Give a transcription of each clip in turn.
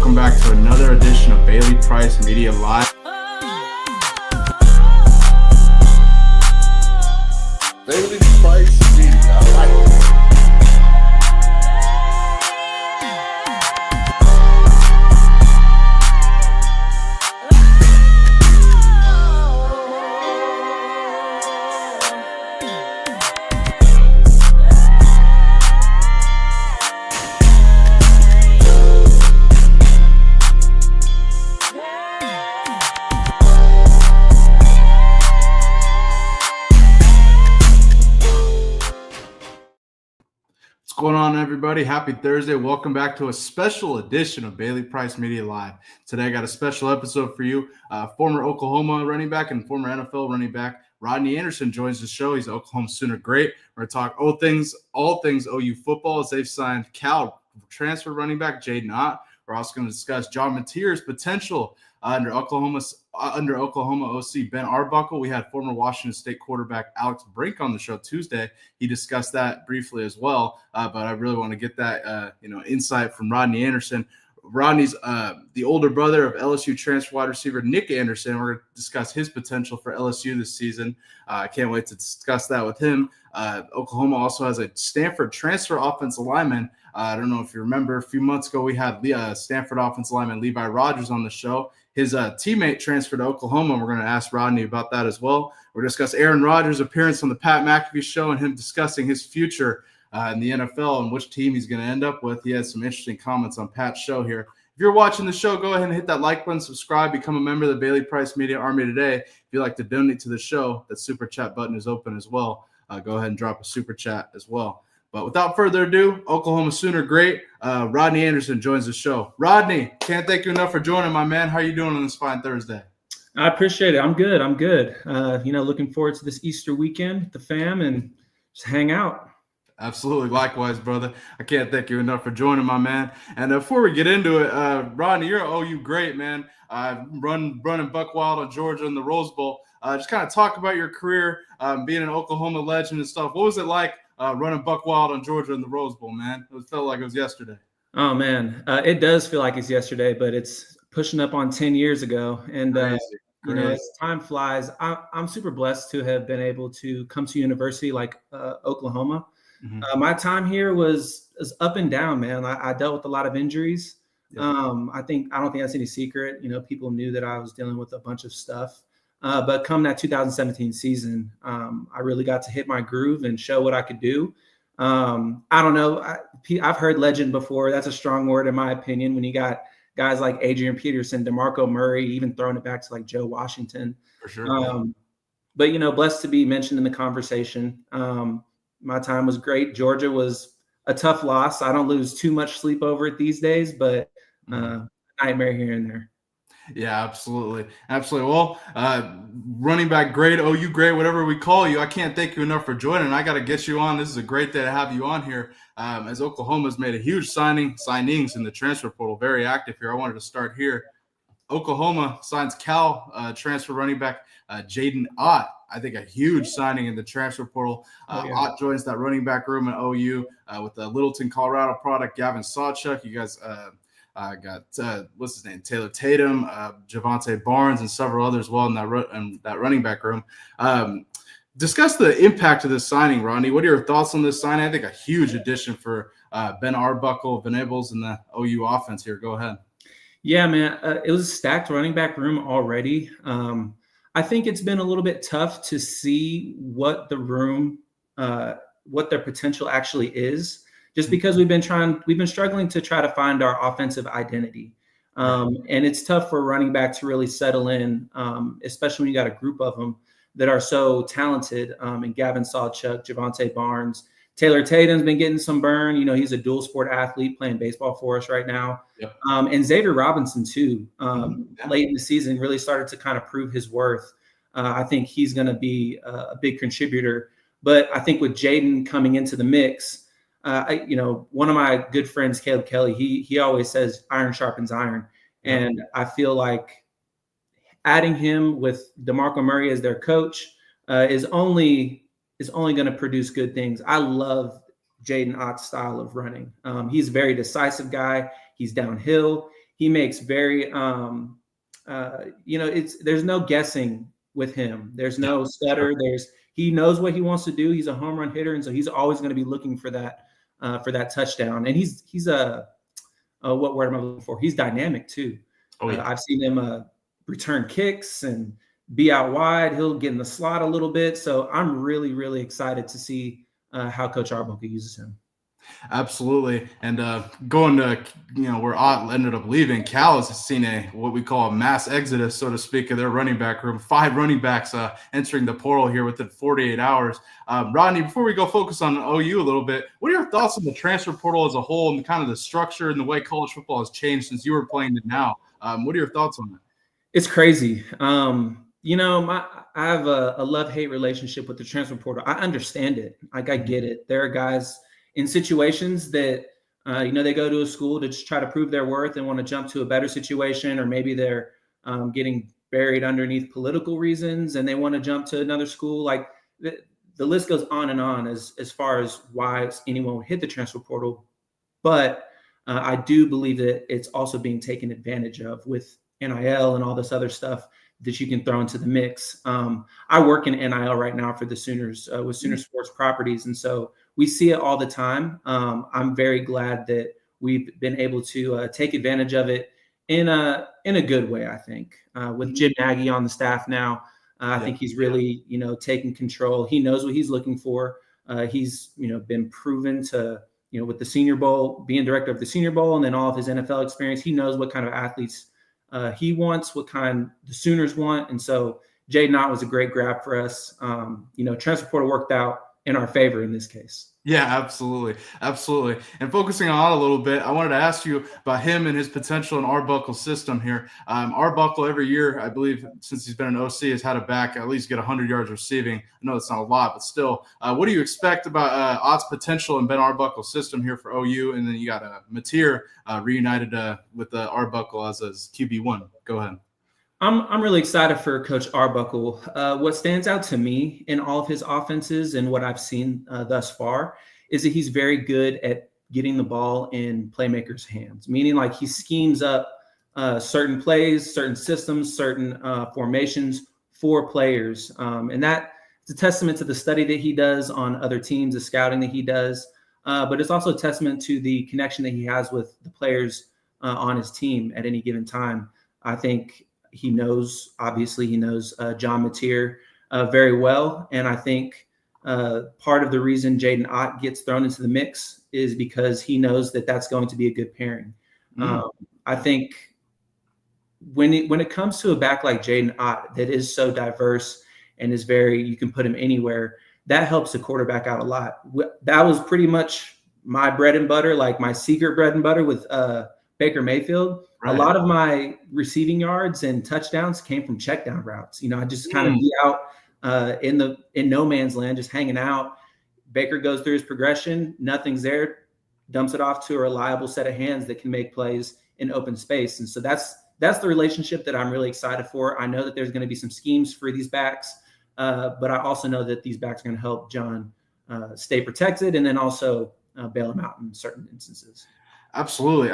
welcome back to another edition of Bailey Price Media Live. Bailey Price Media, I like it. What's going on, everybody? Happy Thursday. Welcome back to a special edition of Bailey Price Media Live. Today, I got a special episode for you. Former Oklahoma running back and former NFL running back Rodney Anderson joins the show. He's an Oklahoma Sooner great. We're going to talk all things OU football as they've signed Cal transfer running back Jaydn. We're also going to discuss John Mateer's potential under Oklahoma OC Ben Arbuckle. We had former Washington State quarterback Alex Brink on the show Tuesday. He discussed that briefly as well, but I really want to get that insight from Rodney Anderson. Rodney's the older brother of LSU transfer wide receiver Nick Anderson. We're going to discuss his potential for LSU this season. I can't wait to discuss that with him. Oklahoma also has a Stanford transfer offensive lineman. I don't know if you remember, a few months ago we had the Stanford offensive lineman Levi Rogers on the show. His teammate transferred to Oklahoma. We're going to ask Rodney about that as well. We're going to discuss Aaron Rodgers' appearance on the Pat McAfee show and him discussing his future in the NFL and which team he's going to end up with. He had some interesting comments on Pat's show here. If you're watching the show, go ahead and hit that like button, subscribe, become a member of the Bailey Price Media Army today. If you'd like to donate to the show, that super chat button is open as well. Go ahead and drop a super chat as well. But without further ado, Oklahoma Sooner great. Rodney Anderson joins the show. Rodney, can't thank you enough for joining, my man. How are you doing on this fine Thursday? I appreciate it. I'm good. Looking forward to this Easter weekend with the fam and just hang out. Absolutely. Likewise, brother. I can't thank you enough for joining, my man. And before we get into it, Rodney, you're an OU great, man. Running buck wild on Georgia in the Rose Bowl. Just kind of talk about your career, being an Oklahoma legend and stuff. What was it like running buck wild on Georgia in the Rose Bowl, man? It felt like it was yesterday. Oh, man. It does feel like it's yesterday, but it's pushing up on 10 years ago. And, as time flies, I'm super blessed to have been able to come to university like Oklahoma. Mm-hmm. My time here was up and down, man. I dealt with a lot of injuries. Yeah. I don't think that's any secret. People knew that I was dealing with a bunch of stuff. But come that 2017 season, I really got to hit my groove and show what I could do. I don't know. I've heard legend before. That's a strong word in my opinion. When you got guys like Adrian Peterson, DeMarco Murray, even throwing it back to like Joe Washington. For sure. But blessed to be mentioned in the conversation. My time was great. Georgia was a tough loss. I don't lose too much sleep over it these days, but nightmare here and there. Yeah, absolutely. Absolutely. Well, running back great, OU great, whatever we call you, I can't thank you enough for joining. I got to get you on. This is a great day to have you on here as Oklahoma's made a huge signings in the transfer portal, very active here. I wanted to start here. Oklahoma signs Cal transfer running back Jaydn. I think a huge signing in the transfer portal. Ott joins that running back room at OU with the Littleton, Colorado product, Gavin Sawchuk. You guys got what's his name? Taylor Tatum, Javante Barnes, and several others well in that running back room. Discuss the impact of this signing, Rodney. What are your thoughts on this signing? I think a huge addition for Ben Arbuckle, Venables, and the OU offense here. Go ahead. Yeah, man. It was a stacked running back room already. I think it's been a little bit tough to see what the room, what their potential actually is, just because we've been struggling to try to find our offensive identity. And it's tough for a running back to really settle in, especially when you got a group of them that are so talented. And Gavin Sawchuk, Javante Barnes, Taylor Tatum's been getting some burn. He's a dual sport athlete playing baseball for us right now. Yep. And Xavier Robinson too, late in the season really started to kind of prove his worth. I think he's going to be a big contributor. But I think with Jaydn coming into the mix, one of my good friends, Caleb Kelly, he always says iron sharpens iron. And I feel like adding him with DeMarco Murray as their coach is only going to produce good things. I love Jaydn Ott's style of running. He's a very decisive guy. He's downhill. He makes very, there's no guessing with him. There's no stutter. He knows what he wants to do. He's a home run hitter, and so he's always going to be looking for that touchdown. And he's what word am I looking for? He's dynamic too. Oh, yeah. I've seen him return kicks and be out wide. He'll get in the slot a little bit. So I'm really, really excited to see how Coach Arbuckle uses him. Absolutely. And going to, where Ott ended up leaving, Cal has seen what we call a mass exodus, so to speak, of their running back room. 5 running backs entering the portal here within 48 hours. Rodney, before we go focus on OU a little bit, what are your thoughts on the transfer portal as a whole and kind of the structure and the way college football has changed since you were playing it now? What are your thoughts on that? It's crazy. I have a love-hate relationship with the transfer portal. I understand it. Like, I get it. There are guys in situations that, they go to a school to just try to prove their worth and want to jump to a better situation, or maybe they're getting buried underneath political reasons and they want to jump to another school. Like, the list goes on and on as far as why anyone would hit the transfer portal. But I do believe that it's also being taken advantage of with NIL and all this other stuff that you can throw into the mix. I work in NIL right now for the Sooners with Sooner Sports Properties. And so we see it all the time. I'm very glad that we've been able to take advantage of it in a good way, I think. With Jim Nagy on the staff now, I think he's really, taking control. He knows what he's looking for. He's, been proven to, with the Senior Bowl, being director of the Senior Bowl, and then all of his NFL experience, he knows what kind of athletes he wants, what kind the Sooners want. And so Jaydn was a great grab for us. Transfer portal worked out in our favor in this case. Yeah, absolutely. Absolutely. And focusing on a little bit, I wanted to ask you about him and his potential in Arbuckle's system here. Arbuckle every year, I believe, since he's been an OC, has had a back at least get 100 yards receiving. I know it's not a lot, but still. What do you expect about Ott's potential in Ben Arbuckle's system here for OU? And then you got Mateer reunited with Arbuckle as QB1. Go ahead. I'm really excited for Coach Arbuckle. What stands out to me in all of his offenses and what I've seen thus far is that he's very good at getting the ball in playmakers' hands, meaning like he schemes up certain plays, certain systems, certain formations for players. And that is a testament to the study that he does on other teams, the scouting that he does, but it's also a testament to the connection that he has with the players on his team at any given time. I think he knows John Mateer very well. And I think part of the reason Jaydn Ott gets thrown into the mix is because he knows that that's going to be a good pairing. I think when it comes to a back like Jaydn Ott that is so diverse and is you can put him anywhere, that helps the quarterback out a lot. That was pretty much my bread and butter, like my secret bread and butter with Baker Mayfield. Right. A lot of my receiving yards and touchdowns came from check down routes. I just kind of be out in no man's land, just hanging out. Baker goes through his progression, nothing's there, dumps it off to a reliable set of hands that can make plays in open space. And so that's the relationship that I'm really excited for. I know that there's going to be some schemes for these backs, but I also know that these backs are going to help John stay protected and then also bail him out in certain instances. Absolutely.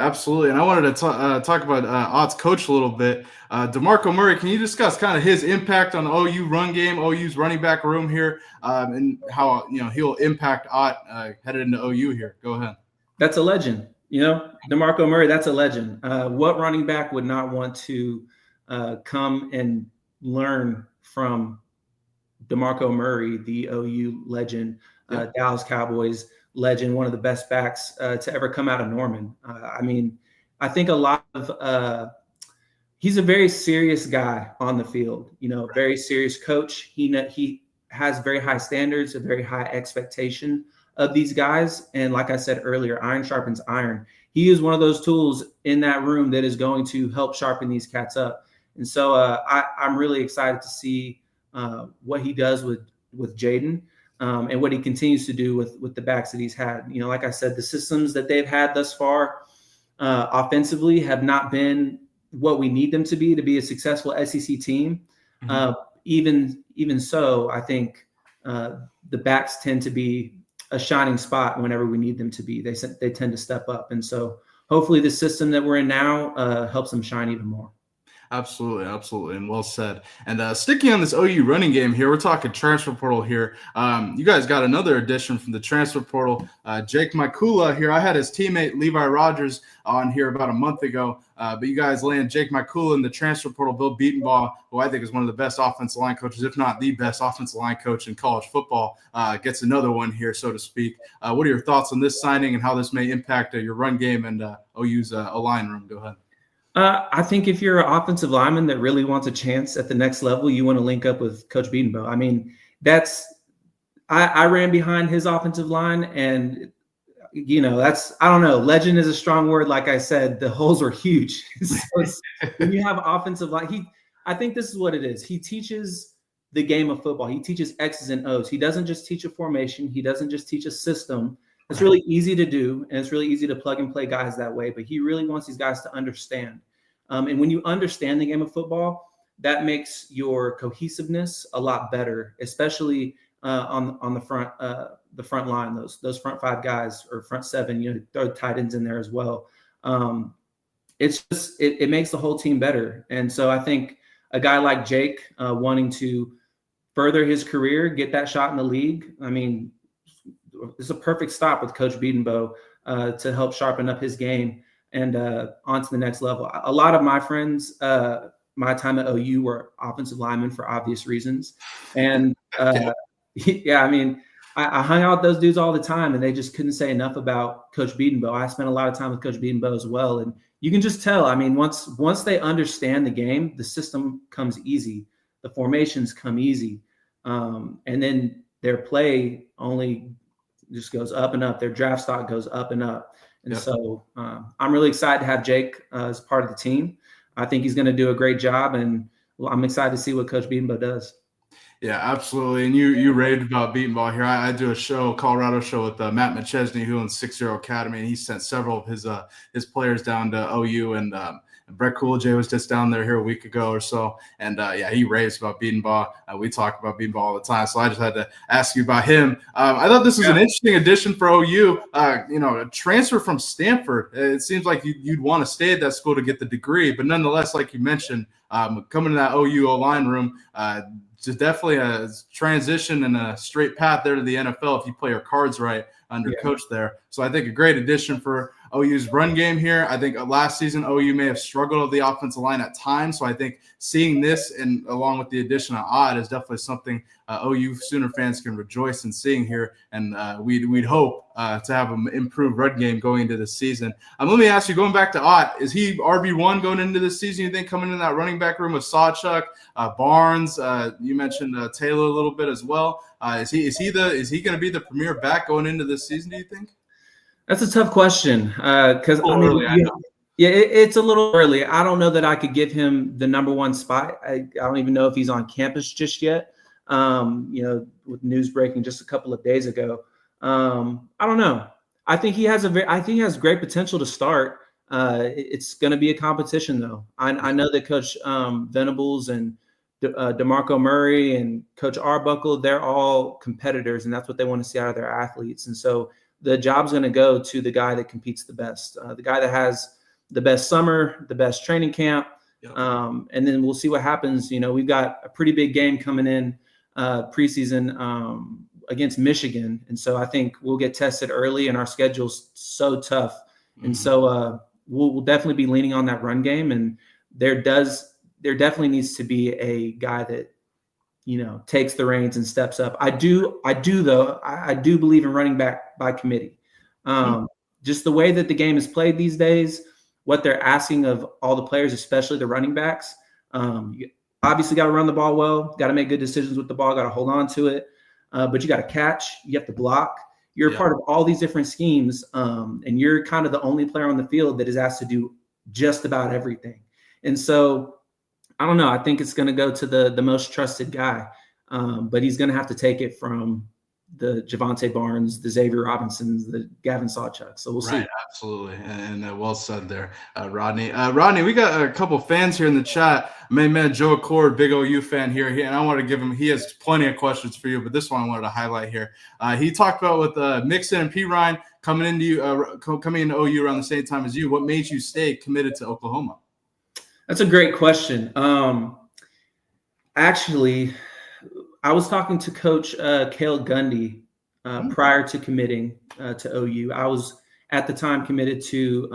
And I wanted to talk about Ott's coach a little bit. DeMarco Murray, can you discuss kind of his impact on the OU run game, OU's running back room here, and how he'll impact Ott headed into OU here? Go ahead. That's a legend. DeMarco Murray, that's a legend. What running back would not want to come and learn from DeMarco Murray, the OU legend, Dallas Cowboys legend, one of the best backs to ever come out of Norman. I think a lot of he's a very serious guy on the field, very serious coach. He has very high standards, a very high expectation of these guys. And like I said earlier, iron sharpens iron. He is one of those tools in that room that is going to help sharpen these cats up. And so I'm really excited to see what he does with Jaydn. And what he continues to do with the backs that he's had. Like I said, the systems that they've had thus far offensively have not been what we need them to be a successful SEC team. Even so, I think the backs tend to be a shining spot whenever we need them to be. They tend to step up. And so hopefully the system that we're in now helps them shine even more. Absolutely, absolutely, and well said. And sticking on this OU running game here, we're talking transfer portal here. You guys got another addition from the transfer portal, Jake Mikula here. I had his teammate Levi Rogers on here about a month ago, but you guys land Jake Mikula in the transfer portal. Bill Beatonbaugh, who I think is one of the best offensive line coaches, if not the best offensive line coach in college football, gets another one here, so to speak. What are your thoughts on this signing and how this may impact your run game and OU's line room? Go ahead. I think if you're an offensive lineman that really wants a chance at the next level, you want to link up with Coach Beatonbaugh. I mean, I ran behind his offensive line, and I don't know. Legend is a strong word. Like I said, the holes were huge. So when you have offensive line, I think this is what it is. He teaches the game of football. He teaches X's and O's. He doesn't just teach a formation. He doesn't just teach a system. It's really easy to do, and it's really easy to plug and play guys that way. But he really wants these guys to understand. And when you understand the game of football, that makes your cohesiveness a lot better, especially on the front line. Those front five guys or front seven, throw tight ends in there as well. It's just it makes the whole team better. And so I think a guy like Jake wanting to further his career, get that shot in the league. I mean, it's a perfect stop with Coach Beatonbaugh to help sharpen up his game and on to the next level. A lot of my friends, my time at OU, were offensive linemen for obvious reasons. And yeah, I mean, I hung out with those dudes all the time, and they just couldn't say enough about Coach Beatonbaugh. I spent a lot of time with Coach Beatonbaugh as well. And you can just tell, I mean, once they understand the game, the system comes easy. The formations come easy. And then their play only just goes up and up. Their draft stock goes up and up. And so I'm really excited to have Jake as part of the team. I think he's going to do a great job, and I'm excited to see what Coach Beatonbaugh does. Yeah, absolutely. And you raved about Beatonbaugh here. I do a Colorado show with Matt McChesney, who owns 6-0 Academy, and he sent several of his players down to OU, and Brett Coolidge was just down there here a week ago or so. And he raves about Beatonbaugh. We talk about Beatonbaugh all the time. So I just had to ask you about him. I thought this was an interesting addition for OU. A transfer from Stanford. It seems like you'd want to stay at that school to get the degree. But nonetheless, like you mentioned, coming to that OU O-line room, just definitely a transition and a straight path there to the NFL if you play your cards right under coach there. So I think a great addition for OU's run game here. I think last season OU may have struggled with the offensive line at times. So I think seeing this and along with the addition of Odd is definitely something OU Sooner fans can rejoice in seeing here. And we'd hope to have an improved run game going into this season. Let me ask you, going back to Odd, is he RB1 going into this season? You think coming in that running back room with Sawchuk, Barnes, you mentioned Taylor a little bit as well. Is he going to be the premier back going into this season, do you think? That's a tough question because it's a little early. I don't know that I could give him the number one spot. I don't even know if he's on campus just yet. With news breaking just a couple of days ago, I don't know. I think he has great potential to start. It's going to be a competition though. I know that Coach Venables and DeMarco Murray and Coach Arbuckle, they're all competitors, and that's what they want to see out of their athletes. And so the job's going to go to the guy that competes the best, the guy that has the best summer, the best training camp. Yep. And then we'll see what happens. We've got a pretty big game coming in preseason against Michigan. And so I think we'll get tested early, and our schedule's so tough. Mm-hmm. And so we'll definitely be leaning on that run game. And there definitely needs to be a guy that, takes the reins and steps up. I do believe in running back by committee. Just the way that the game is played these days, what they're asking of all the players, especially the running backs. You obviously got to run the ball well, got to make good decisions with the ball, got to hold on to it. But you got to catch, you have to block. You're a part of all these different schemes, and you're kind of the only player on the field that is asked to do just about everything. And so I don't know. I think it's going to go to the most trusted guy, but he's going to have to take it from the Javonte Barnes, the Xavier Robinsons, the Gavin Sawchuk. So we'll see. Absolutely. And well said there, Rodney. Rodney, we got a couple fans here in the chat. Man, Joe Accord, big OU fan here. And I want to give him, he has plenty of questions for you, but this one I wanted to highlight here. He talked about with Mixon and P. Ryan coming into OU around the same time as you. What made you stay committed to Oklahoma? That's a great question. Actually, I was talking to Coach Cale Gundy prior to committing to OU. I was at the time committed to,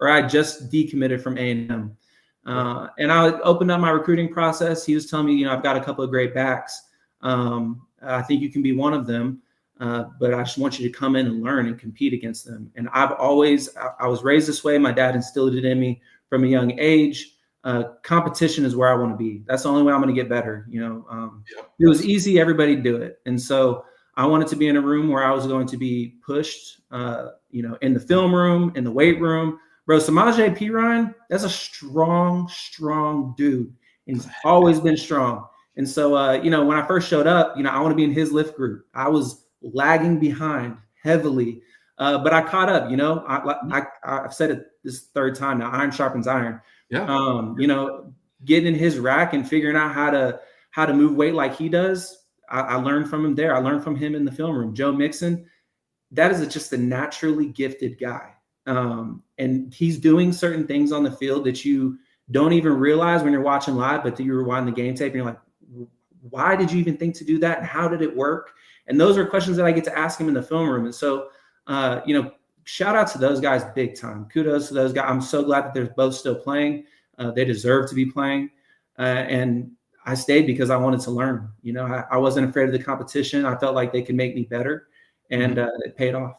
or I just decommitted from A&M. And I opened up my recruiting process. He was telling me, I've got a couple of great backs. I think you can be one of them, but I just want you to come in and learn and compete against them. And I was raised this way. My dad instilled it in me from a young age. Competition is where I want to be. That's the only way I'm going to get better. It was easy. Everybody do it. And so I wanted to be in a room where I was going to be pushed, in the film room, in the weight room. Bro, Samaje Perine, that's a strong dude. And he's always been strong. And so, when I first showed up, I want to be in his lift group. I was lagging behind heavily, but I caught up. I've said it this third time now. Iron sharpens iron. Yeah. Getting in his rack and figuring out how to move weight like he does. I learned from him there. I learned from him in the film room. Joe Mixon, that is just a naturally gifted guy. And he's doing certain things on the field that you don't even realize when you're watching live, but you rewind the game tape and you're like, why did you even think to do that? And how did it work? And those are questions that I get to ask him in the film room. And so, shout out to those guys big time. Kudos to those guys. I'm so glad that they're both still playing. They deserve to be playing. And I stayed because I wanted to learn. I wasn't afraid of the competition. I felt like they could make me better, and it paid off.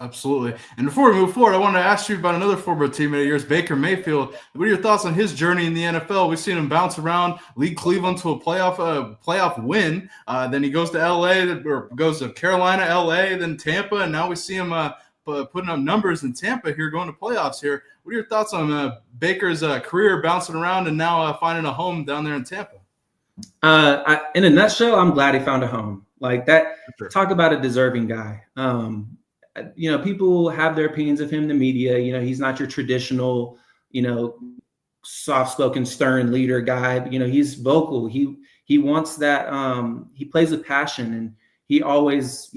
Absolutely. And before we move forward, I want to ask you about another former teammate of yours, Baker Mayfield. What are your thoughts on his journey in the NFL? We've seen him bounce around, lead Cleveland to a playoff win. Then he goes to LA, or goes to Carolina, LA, then Tampa, and now we see him putting up numbers in Tampa here, going to playoffs here. What are your thoughts on Baker's career bouncing around and now finding a home down there in Tampa? In a nutshell, I'm glad he found a home like that. Sure. Talk about a deserving guy. People have their opinions of him in the media. He's not your traditional, soft-spoken, stern leader guy. But, he's vocal. He wants that. He plays with passion, and he always,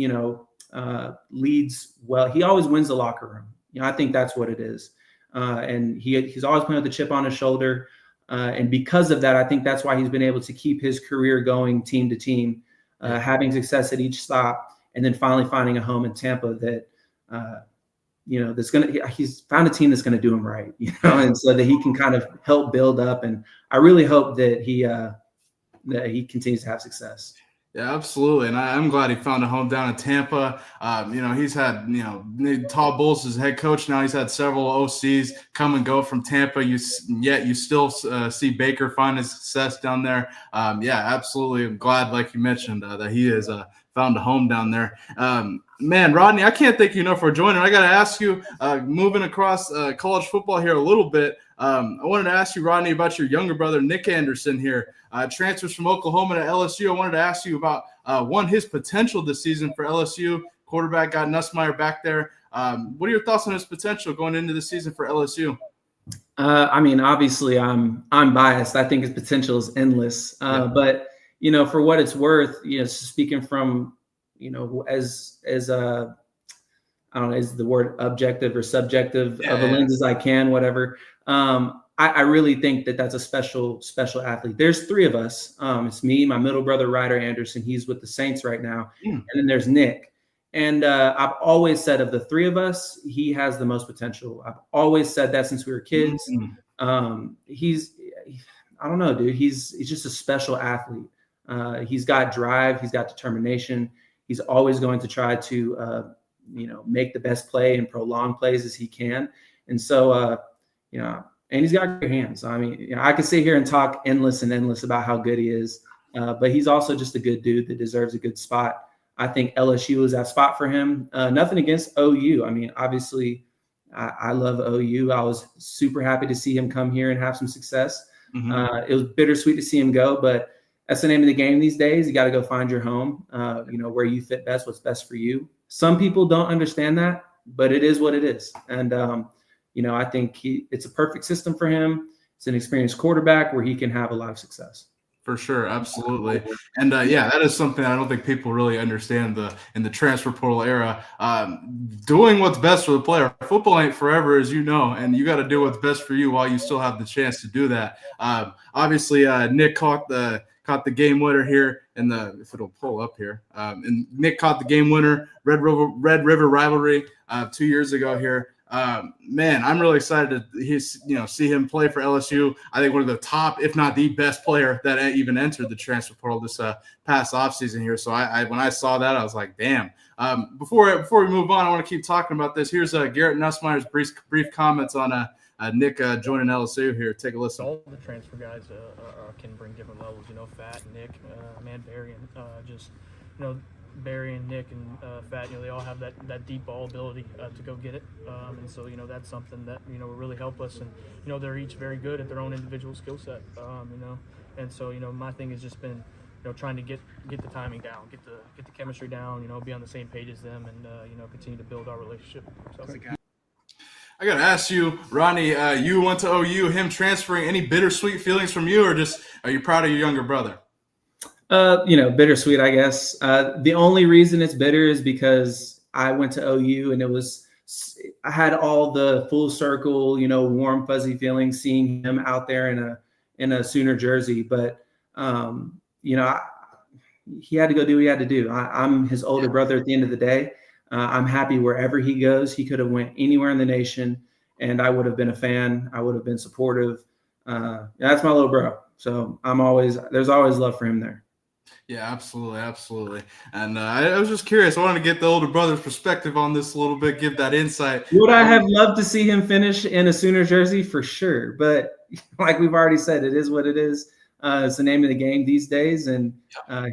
leads well. He always wins the locker room. I think that's what it is. And he's always playing with a chip on his shoulder. And because of that, I think that's why he's been able to keep his career going team to team, having success at each stop, and then finally finding a home in Tampa that, he's found a team that's going to do him right, and so that he can kind of help build up. And I really hope that he continues to have success. Yeah, absolutely. And I'm glad he found a home down in Tampa. He's had, Todd Bowles as head coach. Now he's had several OCs come and go from Tampa. Yet you still see Baker find his success down there. Absolutely. I'm glad, like you mentioned, that he has found a home down there. Man, Rodney, I can't thank you enough for joining. I got to ask you, moving across college football here a little bit, I wanted to ask you, Rodney, about your younger brother, Nick Anderson here. Transfers from Oklahoma to LSU. I wanted to ask you about, his potential this season for LSU. Quarterback got Nussmeier back there. What are your thoughts on his potential going into the season for LSU? Obviously, I'm biased. I think his potential is endless. But, for what it's worth, speaking from, as I don't know, is the word objective or subjective of a lens as I can, whatever. I really think that that's a special athlete. There's three of us. It's me, my middle brother, Ryder Anderson. He's with the Saints right now. And then there's Nick. And I've always said of the three of us, he has the most potential. I've always said that since we were kids. I don't know, dude. He's just a special athlete. He's got drive. He's got determination. He's always going to try to, make the best play and prolong plays as he can. And so, and he's got great hands. I could sit here and talk endless about how good he is, but he's also just a good dude that deserves a good spot. I think LSU is that spot for him. Nothing against OU. Obviously, I love OU. I was super happy to see him come here and have some success. It was bittersweet to see him go, but that's the name of the game these days. You got to go find your home, where you fit best, what's best for you. Some people don't understand that, but it is what it is. And, I think it's a perfect system for him. It's an experienced quarterback where he can have a lot of success. For sure, absolutely, and that is something I don't think people really understand in the transfer portal era. Doing what's best for the player. Football ain't forever, as you know, and you got to do what's best for you while you still have the chance to do that. Obviously, Nick caught the game winner here, if it'll pull up here, and Nick caught the game winner, Red River rivalry 2 years ago here. Man, I'm really excited to see him play for LSU. I think one of the top, if not the best player that even entered the transfer portal this past offseason here. So when I saw that, I was like, damn. Before we move on, I want to keep talking about this. Here's Garrett Nussmeier's brief comments on Nick joining LSU here. Take a listen. All the transfer guys can bring different levels. Fat, Nick, Barry, and Barry and Nick and Fat, they all have that deep ball ability to go get it. And so, that's something that, will really help us. And, they're each very good at their own individual skill set, And so, my thing has just been, trying to get the timing down, get the chemistry down, be on the same page as them and, continue to build our relationship. So. I got to ask you, Rodney, you went to OU, him transferring, any bittersweet feelings from you, or just are you proud of your younger brother? Bittersweet, I guess. The only reason it's bitter is because I went to OU and I had all the full circle, warm, fuzzy feelings seeing him out there in a Sooner jersey. But, he had to go do what he had to do. I'm his older brother at the end of the day. I'm happy wherever he goes. He could have went anywhere in the nation and I would have been a fan. I would have been supportive. That's my little bro. So there's always love for him there. Yeah, absolutely. And I was just curious. I wanted to get the older brother's perspective on this a little bit, give that insight. Would I have loved to see him finish in a Sooner jersey? For sure. But like we've already said, it is what it is. It's the name of the game these days, and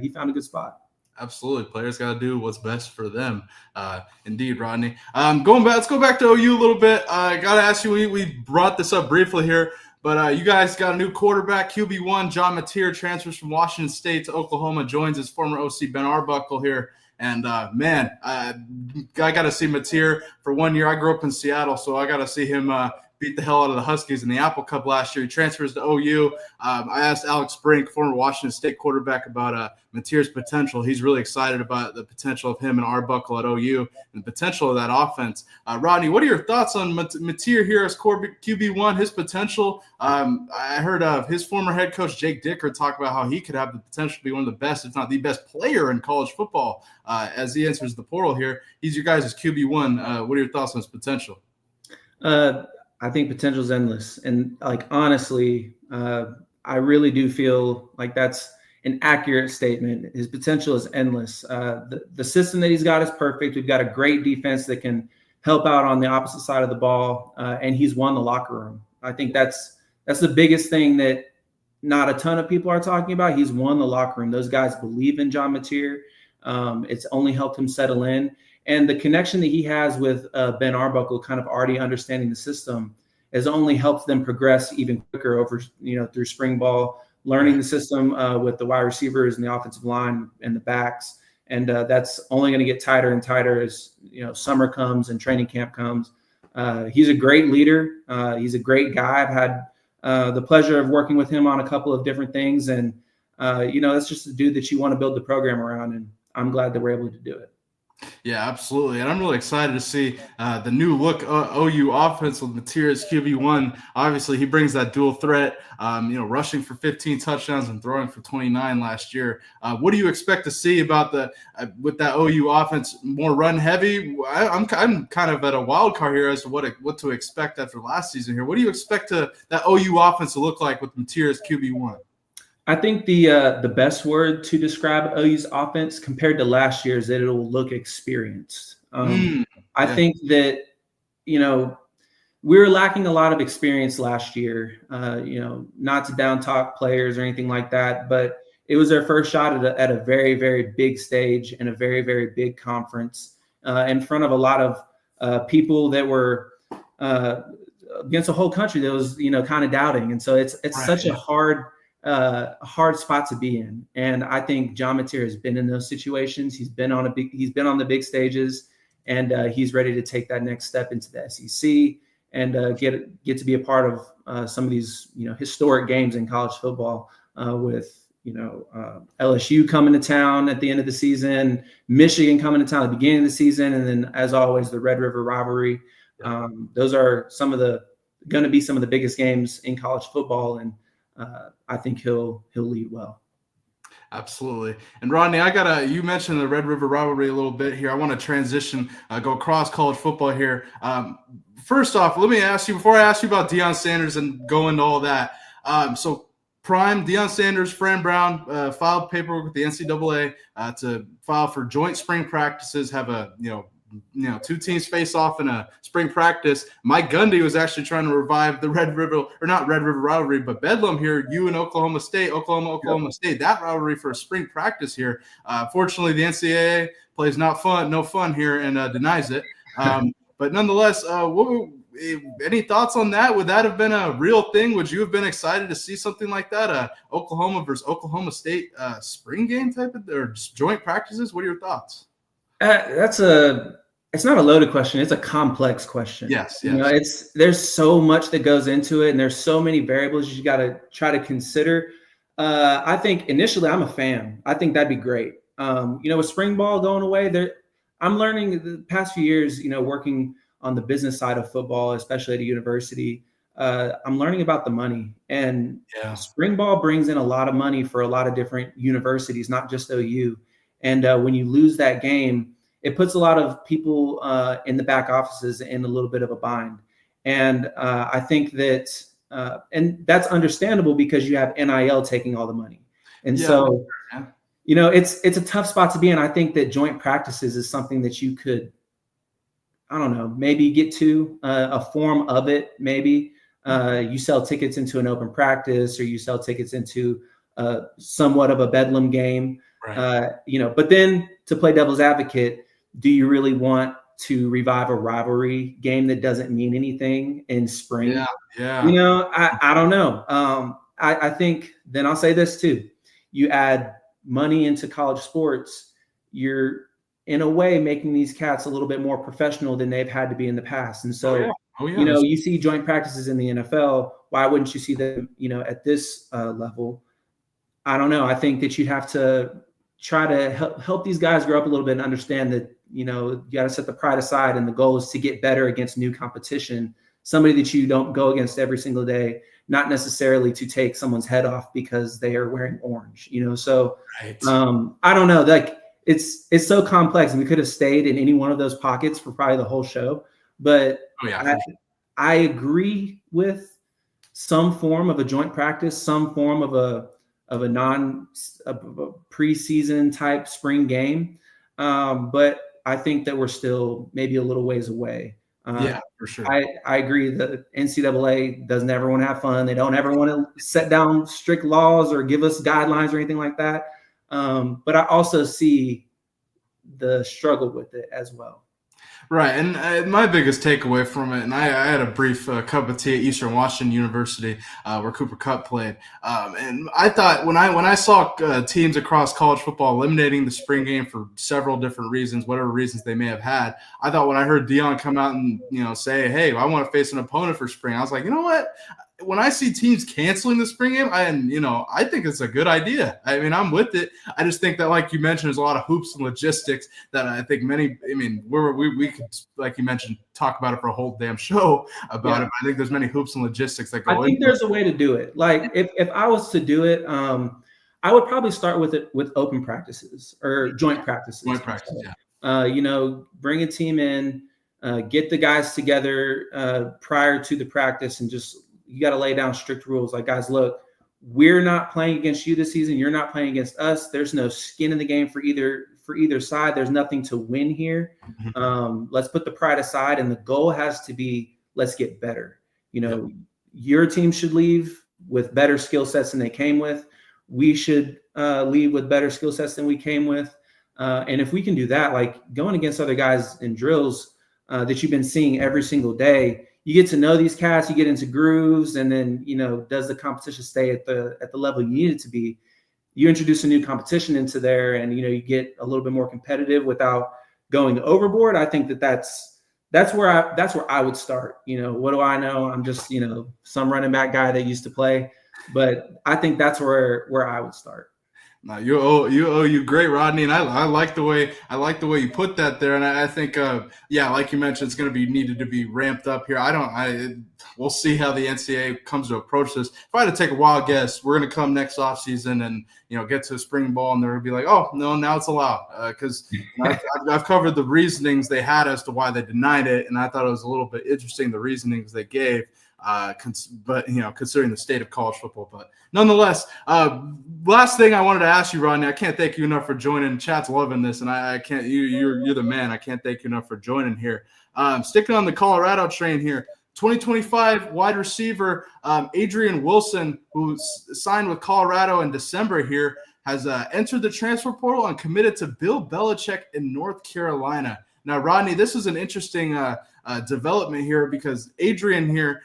he found a good spot. Absolutely. Players got to do what's best for them. Indeed, Rodney. Let's go back to OU a little bit. I got to ask you, we brought this up briefly here, but you guys got a new quarterback, QB1, John Mateer, transfers from Washington State to Oklahoma, joins his former OC, Ben Arbuckle here. And, I got to see Mateer for 1 year. I grew up in Seattle, so I got to see him beat the hell out of the Huskies in the Apple Cup last year. He transfers to OU. I asked Alex Brink, former Washington State quarterback, about Mateer's potential. He's really excited about the potential of him and Arbuckle at OU and the potential of that offense. Rodney, what are your thoughts on Mateer here as QB1, his potential? I heard of his former head coach, Jake Dicker, talk about how he could have the potential to be one of the best, if not the best player in college football as he enters the portal here. He's your guys' QB1. What are your thoughts on his potential? I think potential is endless. And honestly, I really do feel like that's an accurate statement. His potential is endless. The system that he's got is perfect. We've got a great defense that can help out on the opposite side of the ball. And he's won the locker room. I think that's the biggest thing that not a ton of people are talking about. He's won the locker room. Those guys believe in John Mateer. It's only helped him settle in. And the connection that he has with Ben Arbuckle, kind of already understanding the system, has only helped them progress even quicker over, through spring ball, learning the system with the wide receivers and the offensive line and the backs. And that's only going to get tighter and tighter as, summer comes and training camp comes. He's a great leader. He's a great guy. I've had the pleasure of working with him on a couple of different things. And, that's just a dude that you want to build the program around. And I'm glad that we're able to do it. Yeah, absolutely. And I'm really excited to see the new look OU offense with Mateer as QB1. Obviously, he brings that dual threat, rushing for 15 touchdowns and throwing for 29 last year. What do you expect to see about with that OU offense? More run heavy? I'm kind of at a wild card here as to what to expect after last season here. What do you expect that OU offense to look like with Mateer as QB1? I think the best word to describe OU's offense compared to last year is that it'll look experienced. I think that, we were lacking a lot of experience last year, not to down talk players or anything like that, but it was their first shot at a very, very big stage in a very, very big conference in front of a lot of people that were against the whole country that was, kind of doubting. And so it's such a hard a hard spot to be in. And I think John Mateer has been in those situations. He's been on the big stages, and he's ready to take that next step into the SEC and get to be a part of some of these, historic games in college football with, LSU coming to town at the end of the season, Michigan coming to town at the beginning of the season, and then, as always, the Red River rivalry. Those are going to be some of the biggest games in college football, and I think he'll lead well. Absolutely. And Rodney, you mentioned the Red River rivalry a little bit here. I want to transition, go across college football here. First off, let me ask you, before I ask you about Deion Sanders and go into all that. So Prime, Deion Sanders, Fran Brown filed paperwork with the NCAA to file for joint spring practices, have two teams face off in a spring practice. Mike Gundy was actually trying to revive the not Red River rivalry, but Bedlam here, you and Oklahoma State, Oklahoma State, that rivalry for a spring practice here. Fortunately, the NCAA plays no fun here and denies it. But nonetheless, any thoughts on that? Would that have been a real thing? Would you have been excited to see something like that? Oklahoma versus Oklahoma State spring game type of, or joint practices? What are your thoughts? It's not a loaded question. It's a complex question. Yes. There's so much that goes into it, and there's so many variables you got to try to consider. I think initially I'm a fan. I think that'd be great. With spring ball going away, I'm learning the past few years, working on the business side of football, especially at a university. I'm learning about the money, and spring ball brings in a lot of money for a lot of different universities, not just OU. And when you lose that game, it puts a lot of people in the back offices in a little bit of a bind. And I think that, and that's understandable because you have NIL taking all the money. And so, it's a tough spot to be in. I think that joint practices is something that you could, I don't know, maybe get to a form of it. Maybe you sell tickets into an open practice, or you sell tickets into somewhat of a Bedlam game. Right. But then, to play devil's advocate, do you really want to revive a rivalry game that doesn't mean anything in spring? I don't know. I think, then I'll say this too. You add money into college sports, you're in a way making these cats a little bit more professional than they've had to be in the past. And so, you see joint practices in the NFL. Why wouldn't you see them, at this level? I don't know. I think that you'd have to try to help these guys grow up a little bit and understand that, you got to set the pride aside, and the goal is to get better against new competition, somebody that you don't go against every single day, not necessarily to take someone's head off because they are wearing orange, So right. I don't know. Like it's so complex, and we could have stayed in any one of those pockets for probably the whole show. But I agree with some form of a joint practice, some form of a preseason type spring game. But I think that we're still maybe a little ways away. For sure. I agree that NCAA doesn't ever want to have fun. They don't ever want to set down strict laws or give us guidelines or anything like that. But I also see the struggle with it as well. Right, and my biggest takeaway from it, and I had a brief cup of tea at Eastern Washington University where Cooper Kupp played, and I thought when I saw teams across college football eliminating the spring game for several different reasons, whatever reasons they may have had, I thought when I heard Deion come out and say, "Hey, I want to face an opponent for spring," I was like, you know what? When I see teams canceling the spring game, I think it's a good idea. I mean, I'm with it. I just think that, like you mentioned, there's a lot of hoops and logistics that I think we could, like you mentioned, talk about it for a whole damn show about it. But I think there's many hoops and logistics that go into it. I think there's a way to do it. Like if I was to do it, I would probably start with open practices or joint practices. Joint practice, yeah. Bring a team in, get the guys together prior to the practice, and just you got to lay down strict rules. Like, guys, look, we're not playing against you this season. You're not playing against us. There's no skin in the game for either side. There's nothing to win here. Let's put the pride aside, and the goal has to be, let's get better. Your team should leave with better skill sets than they came with. We should leave with better skill sets than we came with. And if we can do that, like going against other guys in drills that you've been seeing every single day, you get to know these cats, you get into grooves, and then, does the competition stay at the level you need it to be? You introduce a new competition into there, and you get a little bit more competitive without going overboard. I think that's where I would start. What do I know? I'm just some running back guy that used to play, but I think that's where I would start. No, you great, Rodney, and I like the way you put that there, and I think like you mentioned, it's going to be needed to be ramped up here. We'll see how the NCAA comes to approach this. If I had to take a wild guess, we're going to come next offseason and get to a spring ball, and they're going to be like, oh no, now it's allowed, because I've covered the reasonings they had as to why they denied it, and I thought it was a little bit interesting the reasonings they gave. But considering the state of college football, but nonetheless, last thing I wanted to ask you, Rodney, I can't thank you enough for joining. Chat's loving this, and I can't. You're the man. I can't thank you enough for joining here. Sticking on the Colorado train here. 2025 wide receiver Adrian Wilson, who signed with Colorado in December here, has entered the transfer portal and committed to Bill Belichick in North Carolina. Now, Rodney, this is an interesting development here because Adrian here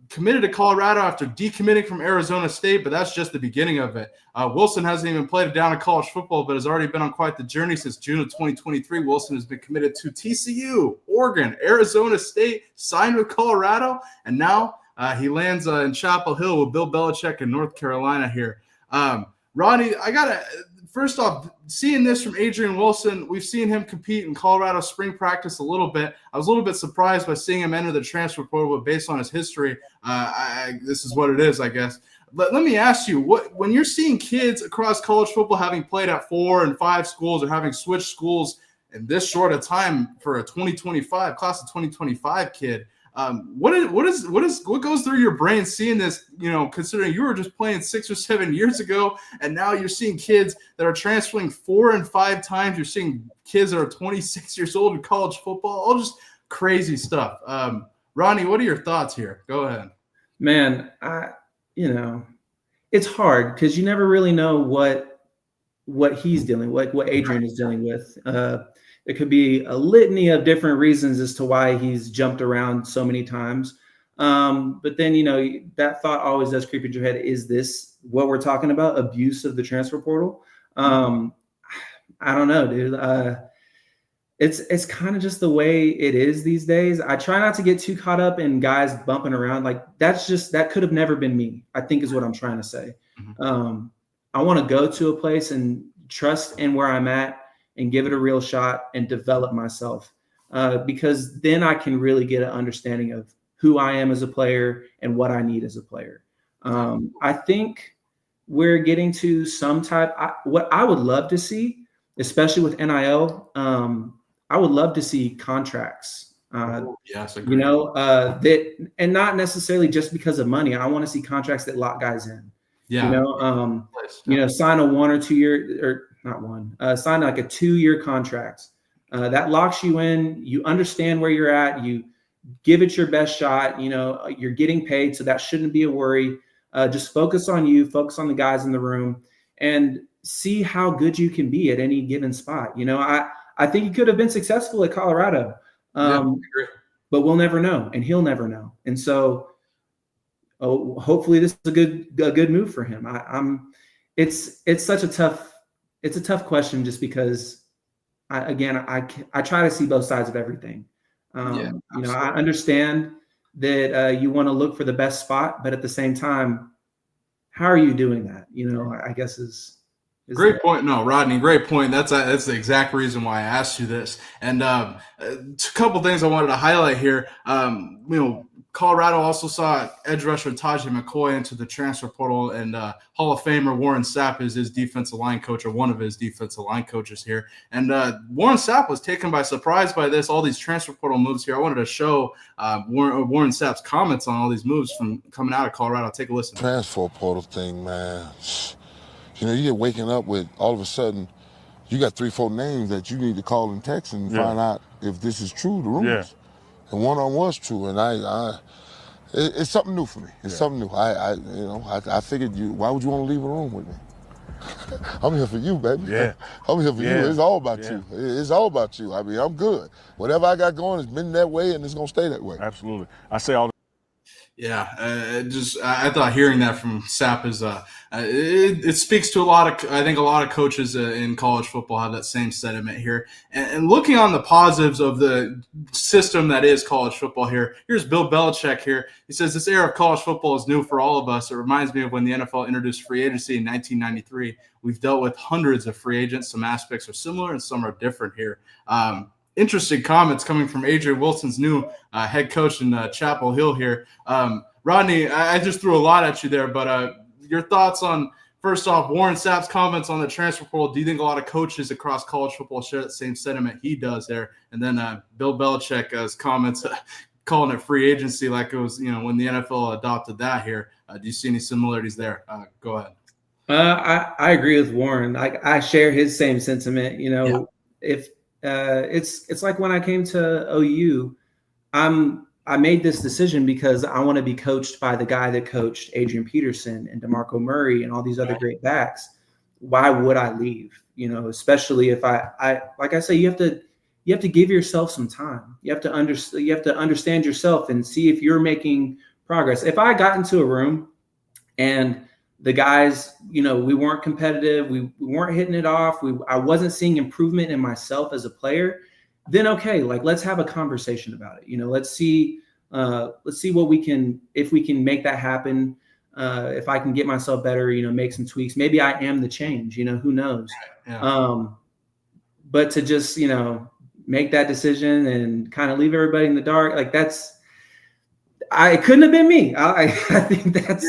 committed to Colorado after decommitting from Arizona State, but that's just the beginning of it. Wilson hasn't even played a down in college football, but has already been on quite the journey since June of 2023. Wilson has been committed to TCU, Oregon, Arizona State, signed with Colorado, and now he lands in Chapel Hill with Bill Belichick in North Carolina here. Rodney, first off, seeing this from Adrian Wilson, we've seen him compete in Colorado spring practice a little bit. I was a little bit surprised by seeing him enter the transfer portal, but based on his history, this is what it is, I guess. But let me ask you, when you're seeing kids across college football having played at 4 and 5 schools or having switched schools in this short a time for a class of 2025 kid, what goes through your brain seeing this, considering you were just playing 6 or 7 years ago, and now you're seeing kids that are transferring 4 and 5 times. You're seeing kids that are 26 years old in college football, all just crazy stuff. Ronnie, what are your thoughts here? Go ahead. Man, it's hard because you never really know what he's dealing with, what Adrian is dealing with. There could be a litany of different reasons as to why he's jumped around so many times. But then, that thought always does creep into your head. Is this what we're talking about? Abuse of the transfer portal? I don't know, dude. It's kind of just the way it is these days. I try not to get too caught up in guys bumping around. Like that could have never been me, I think is what I'm trying to say. Mm-hmm. I want to go to a place and trust in where I'm at and give it a real shot and develop myself, because then I can really get an understanding of who I am as a player and what I need as a player. I think we're getting to some type. What I would love to see, especially with NIL, I would love to see contracts. Yes, agree. That, and not necessarily just because of money. I want to see contracts that lock guys in. Yeah. Sign a 1 or 2 year, or not one, sign like a 2-year contract that locks you in. You understand where you're at. You give it your best shot. You're getting paid, so that shouldn't be a worry. Just focus on you, focus on the guys in the room, and see how good you can be at any given spot. I think he could have been successful at Colorado, but we'll never know, and he'll never know. And so, hopefully, this is a good move for him. It's such a tough question, just because I try to see both sides of everything. I understand that you want to look for the best spot, but at the same time, how are you doing that? I guess is great point. No, Rodney, great point. That's the exact reason why I asked you this. And a couple things I wanted to highlight here. Colorado also saw edge rusher Tajay McCoy into the transfer portal, and Hall of Famer Warren Sapp is his defensive line coach, or one of his defensive line coaches here. And Warren Sapp was taken by surprise by this, all these transfer portal moves here. I wanted to show Warren Sapp's comments on all these moves from coming out of Colorado. Take a listen. Transfer portal thing, man. You get waking up with, all of a sudden, you got 3-4 names that you need to call and text and find out if this is true, the rumors. Yeah. And one of them was true, and it's something new for me. It's something new. I figured why would you want to leave a room with me? I'm here for you, baby. Yeah. I'm here for you. It's all about Yeah. you. It's all about you. I mean, I'm good. Whatever I got going, it's been that way, and it's gonna stay that way. Absolutely. I say all. Yeah, I thought hearing that from Sapp is it speaks to a lot of, I think a lot of coaches in college football have that same sentiment here. And looking on the positives of the system that is college football here, here's Bill Belichick here. He says this era of college football is new for all of us. It reminds me of when the NFL introduced free agency in 1993. We've dealt with hundreds of free agents. Some aspects are similar and some are different here. Interesting comments coming from Adrian Wilson's new head coach in Chapel Hill here. Rodney, I just threw a lot at you there, but your thoughts on, first off, Warren Sapp's comments on the transfer portal. Do you think a lot of coaches across college football share that same sentiment he does there? And then Bill Belichick's comments calling it free agency like it was, when the NFL adopted that here. Do you see any similarities there? Go ahead. I agree with Warren. I share his same sentiment. If it's like when I came to OU, I made this decision because I want to be coached by the guy that coached Adrian Peterson and DeMarco Murray and all these other great backs. Why would I leave? Especially if I like I say, you have to give yourself some time. You have to understand yourself and see if you're making progress. If I got into a room and the guys, we weren't competitive, we weren't hitting it off, I wasn't seeing improvement in myself as a player, then okay, let's have a conversation about it. Let's see what if we can make that happen. If I can get myself better, make some tweaks. Maybe I am the change, who knows? Yeah. But to just, make that decision and kind of leave everybody in the dark, it couldn't have been me. I think that's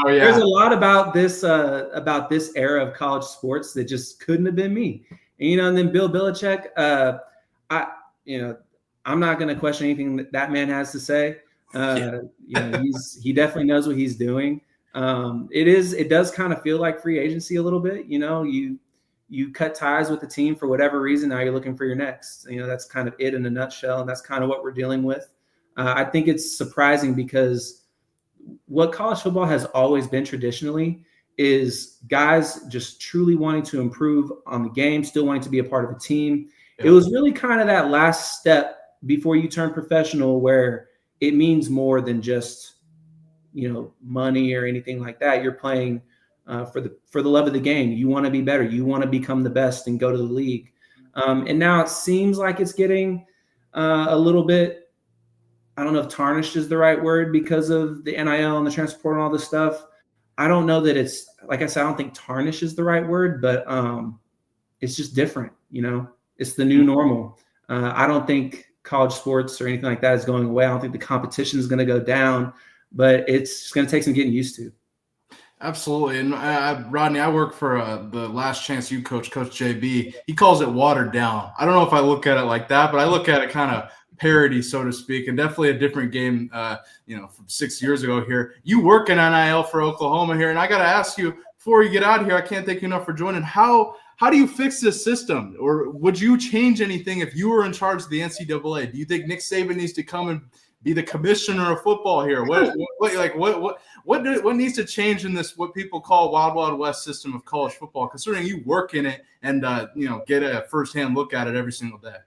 there's a lot about this era of college sports that just couldn't have been me. And then Bill Belichick, I'm not going to question anything that man has to say. He definitely knows what he's doing. It does kind of feel like free agency a little bit. You cut ties with the team for whatever reason. Now you're looking for your next. That's kind of it in a nutshell, and that's kind of what we're dealing with. I think it's surprising because what college football has always been traditionally is guys just truly wanting to improve on the game, still wanting to be a part of a team. Yeah. It was really kind of that last step before you turn professional where it means more than just, money or anything like that. You're playing for the love of the game. You want to be better. You want to become the best and go to the league. And now it seems like it's getting a little bit, I don't know if tarnished is the right word because of the NIL and the transfer portal and all this stuff. I don't know that it's, like I said, I don't think tarnish is the right word, but it's just different, it's the new normal. I don't think college sports or anything like that is going away. I don't think the competition is going to go down, but it's just going to take some getting used to. Absolutely. And Rodney, I work for the Last Chance U coach, Coach JB. He calls it watered down. I don't know if I look at it like that, but I look at it kind of parody, so to speak, and definitely a different game, from 6 years ago here. You work in NIL for Oklahoma here, and I got to ask you, before you get out of here, I can't thank you enough for joining. How do you fix this system, or would you change anything if you were in charge of the NCAA? Do you think Nick Saban needs to come and be the commissioner of football here? What needs to change in this, what people call Wild Wild West system of college football, considering you work in it and get a firsthand look at it every single day?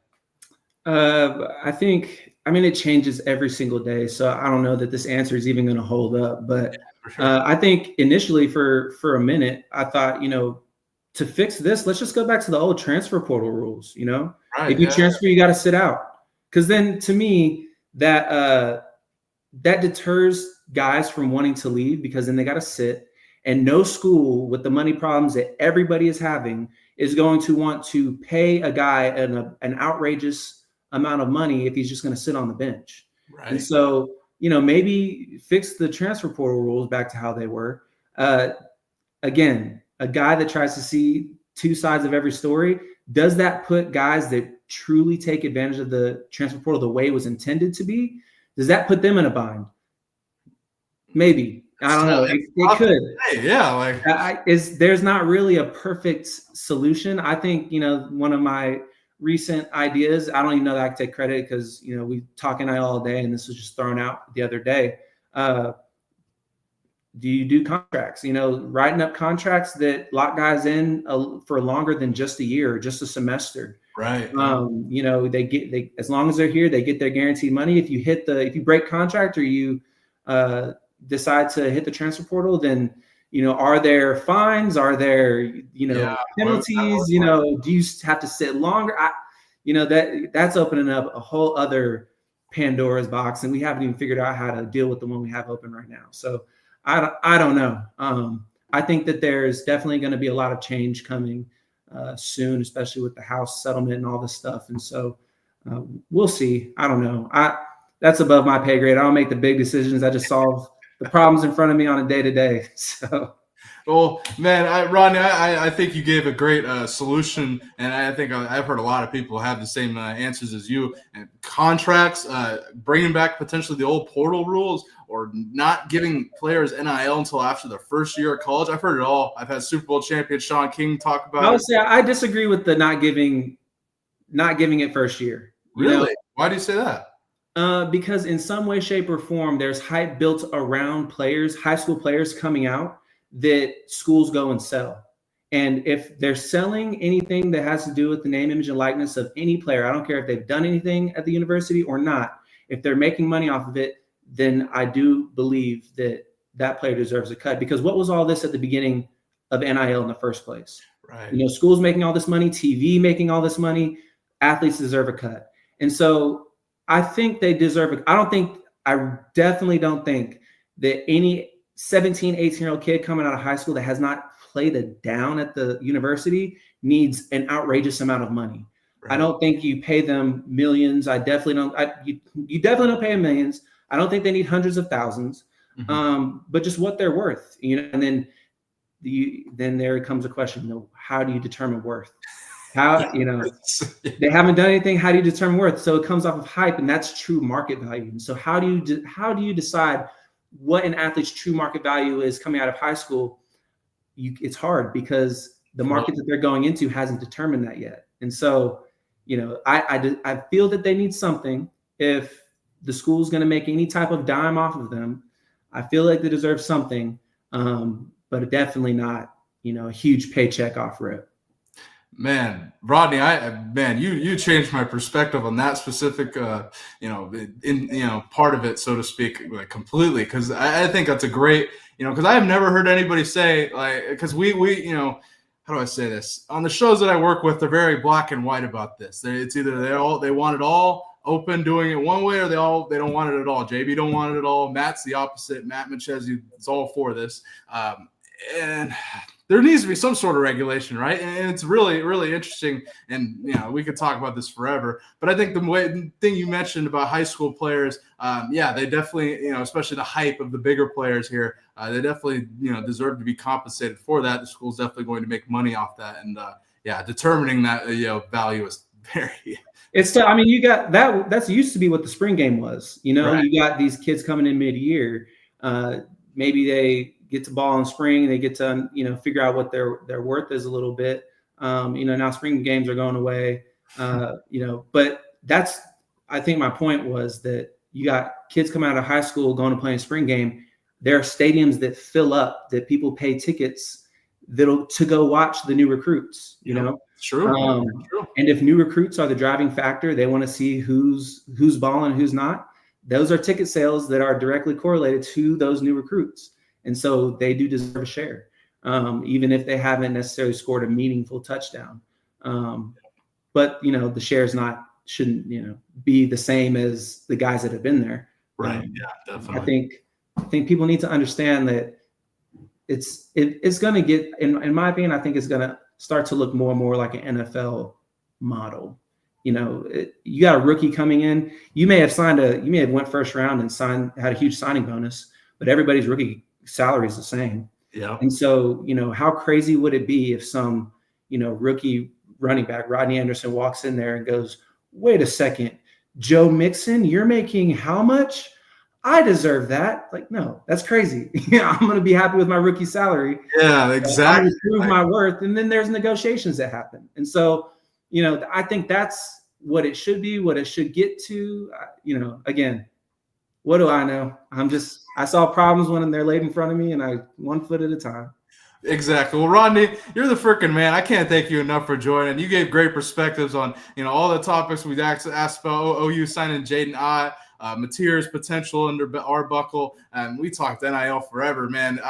It changes every single day. So I don't know that this answer is even going to hold up, but I think initially for a minute, I thought, to fix this, let's just go back to the old transfer portal rules. If you transfer, you got to sit out. Cause then to me that deters guys from wanting to leave because then they got to sit, and no school with the money problems that everybody is having is going to want to pay a guy an outrageous amount of money if he's just going to sit on the bench. Right. And so, maybe fix the transfer portal rules back to how they were. Again, a guy that tries to see two sides of every story, does that put guys that truly take advantage of the transfer portal the way it was intended to be? Does that put them in a bind? Maybe. I don't know. It could. Yeah. There's not really a perfect solution. I think, one of my recent ideas, I don't even know that I can take credit because, we talk NIL all day and this was just thrown out the other day. do you do contracts? Writing up contracts that lock guys in for longer than just a year or just a semester. Right. They as long as they're here, they get their guaranteed money. If you break contract or you decide to hit the transfer portal, then are there fines? Are there penalties? Do you have to sit longer? That's opening up a whole other Pandora's box, and we haven't even figured out how to deal with the one we have open right now. So I don't know. I think that there's definitely going to be a lot of change coming soon, especially with the House settlement and all this stuff. And so we'll see. I don't know. That's above my pay grade. I don't make the big decisions. I just solve the problems in front of me on a day-to-day. So. Well, man, Rodney, I think you gave a great solution, and I think I've heard a lot of people have the same answers as you. And contracts, bringing back potentially the old portal rules, or not giving players NIL until after their first year of college. I've heard it all. I've had Super Bowl champion Sean King talk about it. I would say I disagree with the not giving it first year. Really? Why do you say that? Because in some way, shape, or form, there's hype built around players, high school players coming out, that schools go and sell. And if they're selling anything that has to do with the name, image, and likeness of any player, I don't care if they've done anything at the university or not, if they're making money off of it, then I do believe that player deserves a cut. Because what was all this at the beginning of NIL in the first place? Right. Schools making all this money, TV making all this money, athletes deserve a cut. And so I think they deserve it. I definitely don't think that any 17, 18-year-old kid coming out of high school that has not played a down at the university needs an outrageous amount of money. Right. I don't think you pay them millions. I definitely don't. You definitely don't pay them millions. I don't think they need hundreds of thousands, but just what they're worth, and then there comes a question, how do you determine worth? How, they haven't done anything. How do you determine worth? So it comes off of hype, and that's true market value. And so how do you decide what an athlete's true market value is coming out of high school? It's hard because the market that they're going into hasn't determined that yet. And so, I feel that they need something. If the school's going to make any type of dime off of them, I feel like they deserve something, but definitely not, a huge paycheck off rip. Man, Rodney, you changed my perspective on that specific, part of it, so to speak, like completely. Because I think that's a great, because I have never heard anybody say, like, because we how do I say this? On the shows that I work with, they're very black and white about this. It's either they want it all open, doing it one way, or they don't want it at all. JB don't want it at all. Matt's the opposite. Matt Minchesi is all for this, and there needs to be some sort of regulation, right? And it's really, really interesting. And, we could talk about this forever. But I think the thing you mentioned about high school players, they definitely, especially the hype of the bigger players here, they definitely, deserve to be compensated for that. The school's definitely going to make money off that. And, determining that, value is very – It's tough. I mean, you got that. That's used to be what the spring game was. Right. You got these kids coming in mid-year. Maybe they get to ball in spring. They get to, figure out what their worth is a little bit. Now spring games are going away. But I think my point was that you got kids coming out of high school going to play a spring game. There are stadiums that fill up, that people pay tickets to go watch the new recruits. True. True. And if new recruits are the driving factor, they want to see who's balling and who's not. Those are ticket sales that are directly correlated to those new recruits. And so they do deserve a share, even if they haven't necessarily scored a meaningful touchdown. But, the shares shouldn't be the same as the guys that have been there. Right. Yeah, definitely. I think people need to understand that it's going to get, in my opinion, I think it's going to start to look more and more like an NFL model. You got a rookie coming in. You may have went first round and had a huge signing bonus, but everybody's rookie salary is the same. Yeah. And so, how crazy would it be if some, rookie running back, Rodney Anderson, walks in there and goes, wait a second, Joe Mixon, you're making how much? I deserve that. Like, no, that's crazy. I'm going to be happy with my rookie salary. Yeah, exactly. I'm going to prove my worth. And then there's negotiations that happen. And so, I think that's what it should be, what it should get to. Again, What do I know? I saw problems when they're laid in front of me, and I 1 foot at a time. Exactly. Well, Rodney, you're the freaking man. I can't thank you enough for joining. You gave great perspectives on, all the topics we've asked about OU signing Jaydn, Mateer's potential under Arbuckle, and we talked NIL forever, man.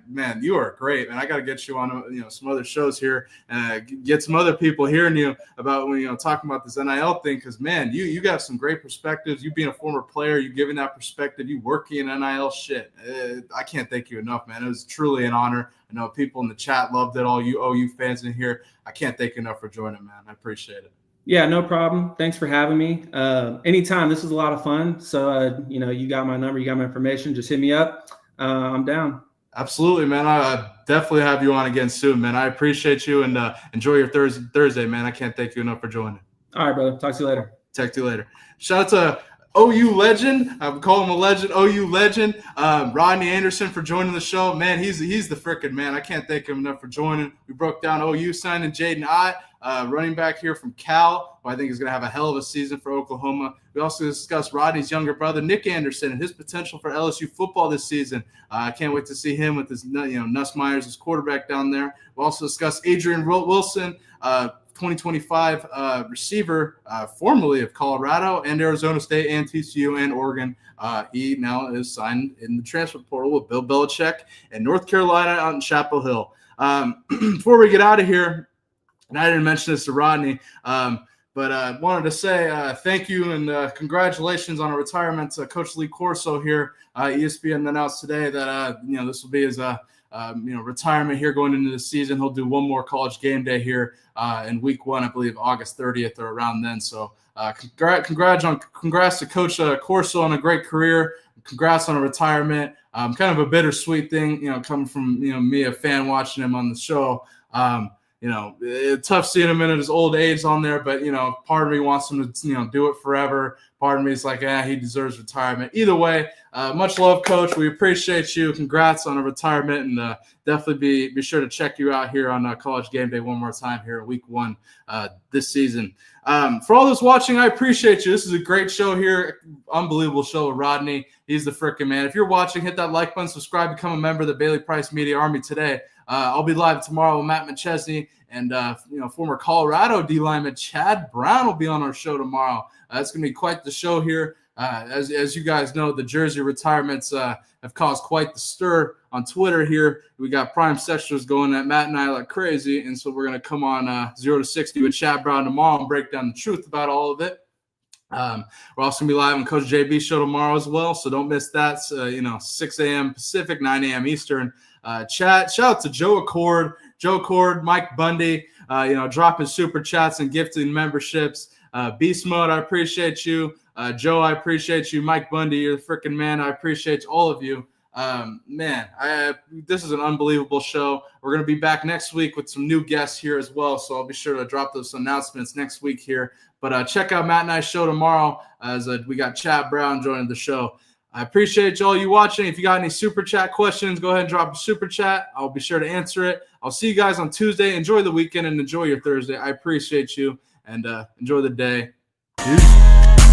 Man, you are great, man. I got to get you on, some other shows here and get some other people hearing you about, talking about this NIL thing, because, man, you got some great perspectives. You being a former player, you giving that perspective, you working in NIL shit. I can't thank you enough, man. It was truly an honor. I know people in the chat loved it. All you OU fans in here, I can't thank you enough for joining, man. I appreciate it. Yeah, no problem. Thanks for having me. Anytime. This was a lot of fun. So, you got my number, you got my information. Just hit me up. I'm down. Absolutely, man. I definitely have you on again soon, man. I appreciate you, and enjoy your Thursday, man. I can't thank you enough for joining. All right, brother. Talk to you later. Talk to you later. Shout out to OU legend. I would call him a legend. OU legend. Rodney Anderson for joining the show. Man, he's the freaking man. I can't thank him enough for joining. We broke down OU signing Jaydn, running back here from Cal, who I think is going to have a hell of a season for Oklahoma. We also discussed Rodney's younger brother, Nick Anderson, and his potential for LSU football this season. I can't wait to see him with his, Nussmeyer's his quarterback down there. We also discussed Adrian Wilson, 2025 receiver, formerly of Colorado and Arizona State and TCU and Oregon. He now is signed in the transfer portal with Bill Belichick and North Carolina out in Chapel Hill. Before we get out of here, and I didn't mention this to Rodney, but I wanted to say thank you and congratulations on a retirement to Coach Lee Corso here. ESPN announced today that this will be his retirement here going into the season. He'll do one more College Game Day here in week 1, I believe August 30th or around then. So congrats to Coach Corso on a great career. Congrats on a retirement. Kind of a bittersweet thing, coming from me, a fan watching him on the show. It's tough seeing him in his old age on there, but, part of me wants him to, do it forever. Part of me is like, he deserves retirement. Either way, much love, Coach. We appreciate you. Congrats on a retirement, and definitely be sure to check you out here on College Game Day one more time here in week 1 this season. For all those watching, I appreciate you. This is a great show here. Unbelievable show with Rodney. He's the freaking man. If you're watching, hit that like button, subscribe, become a member of the Bailey Price Media Army today. I'll be live tomorrow with Matt McChesney, and former Colorado D lineman Chad Brown will be on our show tomorrow. It's going to be quite the show here. As you guys know, the jersey retirements have caused quite the stir on Twitter here. We got prime sectionals going at Matt and I like crazy, and so we're going to come on 0 to 60 with Chad Brown tomorrow and break down the truth about all of it. We're also going to be live on Coach JB show tomorrow as well, so don't miss that. 6 a.m. Pacific, 9 a.m. Eastern. Shout out to Joe Accord, Mike Bundy, dropping super chats and gifting memberships. Beast Mode, I appreciate you. Joe, I appreciate you. Mike Bundy, you're the freaking man. I appreciate all of you. This is an unbelievable show. We're going to be back next week with some new guests here as well, so I'll be sure to drop those announcements next week here. But check out Matt and I's show tomorrow as we got Chad Brown joining the show. I appreciate all you watching. If you got any super chat questions, go ahead and drop a super chat. I'll be sure to answer it. I'll see you guys on Tuesday. Enjoy the weekend and enjoy your Thursday. I appreciate you, and enjoy the day. Peace.